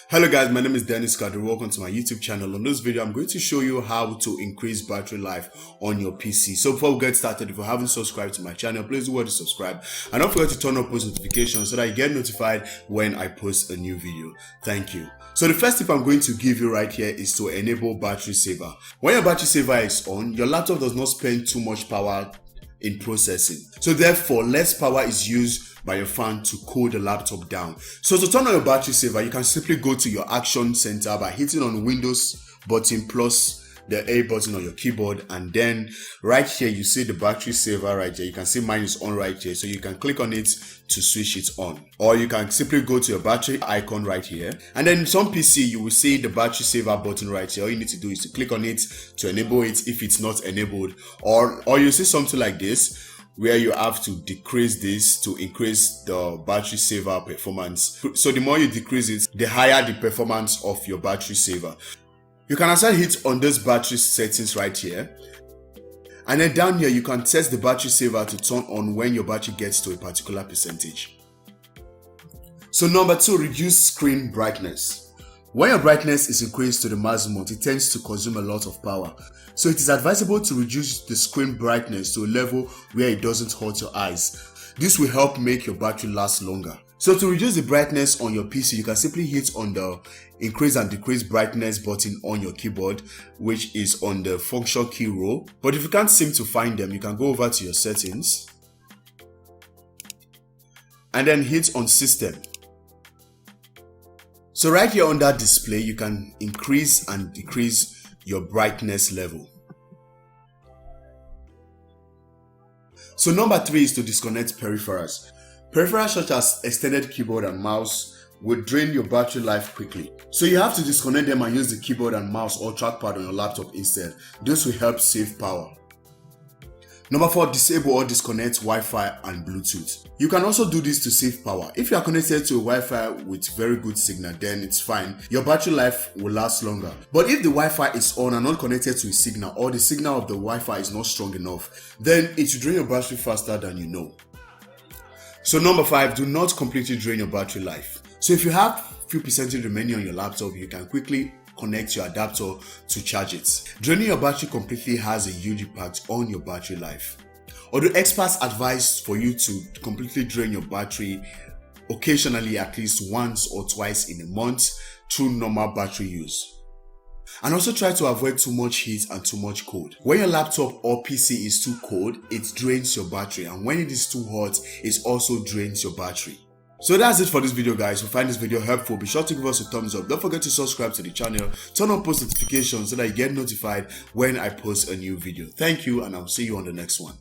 Hello guys, my name is Kadiri. Welcome to my YouTube channel. On this video, I'm going to show you how to increase battery life on your PC. So before we get started, if you haven't subscribed to my channel, please do well to subscribe. And don't forget to turn on post notifications so that you get notified when I post a new video. Thank you. So the first tip I'm going to give you right here is to enable battery saver. When your battery saver is on, your laptop does not spend too much power in processing. So therefore, less power is used by your fan to cool the laptop down. So to turn on your battery saver, you can simply go to your action center by hitting on Windows button plus the A button on your keyboard, and then right here you see the battery saver right here. You can see mine is on right here, so you can click on it to switch it on, or you can simply go to your battery icon right here, and then some PC you will see the battery saver button right here. All you need to do is to click on it to enable it if it's not enabled, or you see something like this where you have to decrease this to increase the battery saver performance. So the more you decrease it, the higher the performance of your battery saver. You can also hit on this battery settings right here, and then down here you can test the battery saver to turn on when your battery gets to a particular percentage. So number 2, reduce screen brightness. When your brightness is increased to the maximum, it tends to consume a lot of power. So it is advisable to reduce the screen brightness to a level where it doesn't hurt your eyes. This will help make your battery last longer. So to reduce the brightness on your PC, you can simply hit on the increase and decrease brightness button on your keyboard, which is on the function key row. But if you can't seem to find them, you can go over to your settings and then hit on system. So right here on that display, you can increase and decrease your brightness level. So number 3 is to disconnect peripherals. Peripherals such as extended keyboard and mouse will drain your battery life quickly. So you have to disconnect them and use the keyboard and mouse or trackpad on your laptop instead. This will help save power. Number 4, disable or disconnect Wi-Fi and Bluetooth. You can also do this to save power. If you are connected to a Wi-Fi with very good signal, then it's fine. Your battery life will last longer. But if the Wi-Fi is on and not connected to a signal, or the signal of the Wi-Fi is not strong enough, then it will drain your battery faster than you know. So number 5, do not completely drain your battery life. So if you have few percentage remaining on your laptop, you can quickly connect your adapter to charge it. Draining your battery completely has a huge impact on your battery life. Although experts advise for you to completely drain your battery occasionally, at least once or twice in a month through normal battery use. And also try to avoid too much heat and too much cold. When your laptop or PC is too cold, it drains your battery, and when it is too hot, it also drains your battery. So that's it for this video, guys. If you find this video helpful, be sure to give us a thumbs up. Don't forget to subscribe to the channel, turn on post notifications so that you get notified when I post a new video. Thank you, and I'll see you on the next one.